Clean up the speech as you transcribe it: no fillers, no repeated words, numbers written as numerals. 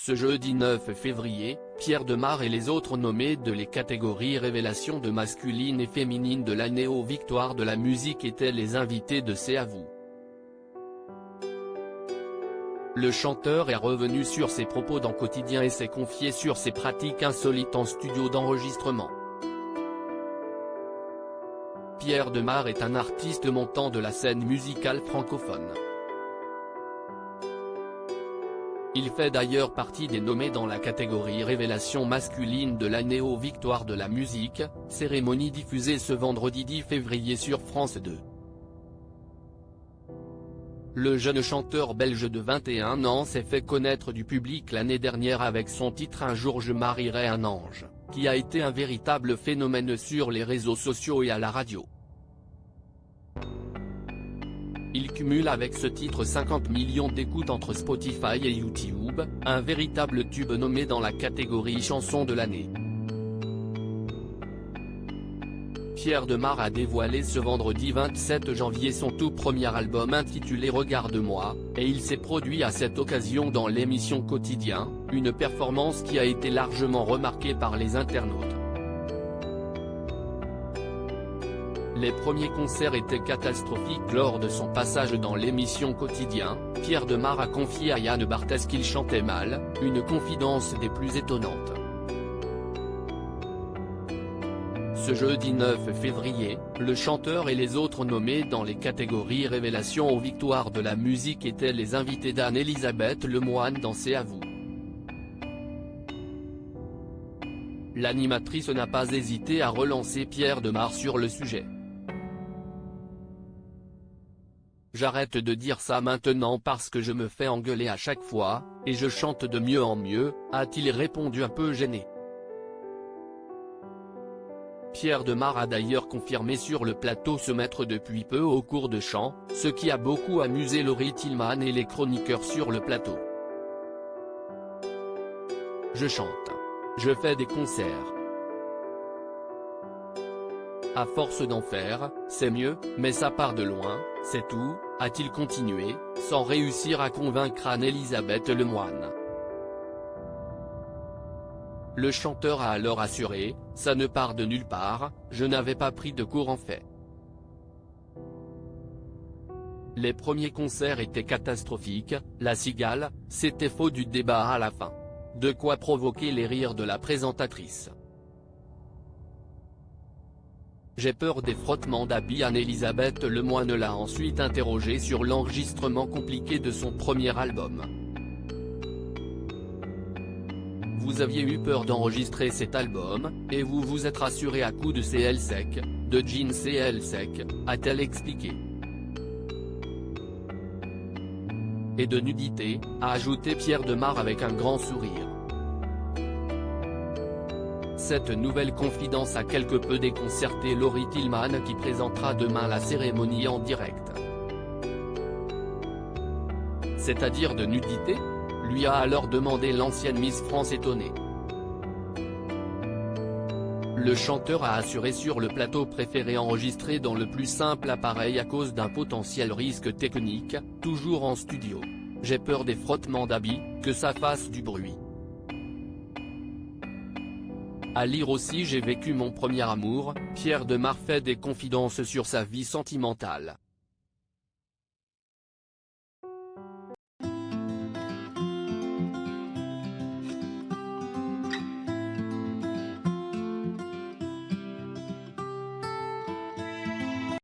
Ce jeudi 9 février, Pierre Demar et les autres nommés de les catégories Révélation de masculine et féminine de l'année aux Victoires de la musique étaient les invités de C'est à vous. Le chanteur est revenu sur ses propos dans Quotidien et s'est confié sur ses pratiques insolites en studio d'enregistrement. Pierre Demar est un artiste montant de la scène musicale francophone. Il fait d'ailleurs partie des nommés dans la catégorie Révélation masculine de l'année aux Victoires de la musique, cérémonie diffusée ce vendredi 10 février sur France 2. Le jeune chanteur belge de 21 ans s'est fait connaître du public l'année dernière avec son titre Un jour je marierai un ange, qui a été un véritable phénomène sur les réseaux sociaux et à la radio. Il cumule avec ce titre 50 millions d'écoutes entre Spotify et YouTube, un véritable tube nommé dans la catégorie chanson de l'année. Pierre Demar a dévoilé ce vendredi 27 janvier son tout premier album intitulé Regarde-moi, et il s'est produit à cette occasion dans l'émission Quotidien, une performance qui a été largement remarquée par les internautes. Les premiers concerts étaient catastrophiques lors de son passage dans l'émission Quotidien. Pierre Demar a confié à Yann Barthès qu'il chantait mal, une confidence des plus étonnantes. Ce jeudi 9 février, le chanteur et les autres nommés dans les catégories Révélation aux Victoires de la musique étaient les invités d'Anne-Elisabeth Lemoine dans C'est à vous. L'animatrice n'a pas hésité à relancer Pierre Demar sur le sujet. J'arrête de dire ça maintenant parce que je me fais engueuler à chaque fois, et je chante de mieux en mieux, a-t-il répondu un peu gêné. Pierre Demar a d'ailleurs confirmé sur le plateau se mettre depuis peu au cours de chant, ce qui a beaucoup amusé Laurie Tillman et les chroniqueurs sur le plateau. Je chante. Je fais des concerts. À force d'en faire, c'est mieux, mais ça part de loin, c'est tout, a-t-il continué, sans réussir à convaincre Anne-Elisabeth Lemoine. Le chanteur a alors assuré, ça ne part de nulle part, je n'avais pas pris de cours en fait. Les premiers concerts étaient catastrophiques, la cigale, c'était faux du débat à la fin. De quoi provoquer les rires de la présentatrice. J'ai peur des frottements d'habits. Anne-Elisabeth Lemoine l'a ensuite interrogé sur l'enregistrement compliqué de son premier album. Vous aviez eu peur d'enregistrer cet album, et vous vous êtes rassuré à coups de CL sec, de jeans CL sec, a-t-elle expliqué. Et de nudité, a ajouté Pierre Demar avec un grand sourire. Cette nouvelle confidence a quelque peu déconcerté Laurie Tillman qui présentera demain la cérémonie en direct. C'est-à-dire de nudité ? Lui a alors demandé l'ancienne Miss France étonnée. Le chanteur a assuré sur le plateau préféré enregistrer dans le plus simple appareil à cause d'un potentiel risque technique, toujours en studio. J'ai peur des frottements d'habits, que ça fasse du bruit. À lire aussi J'ai vécu mon premier amour, Pierre Demar fait des confidences sur sa vie sentimentale.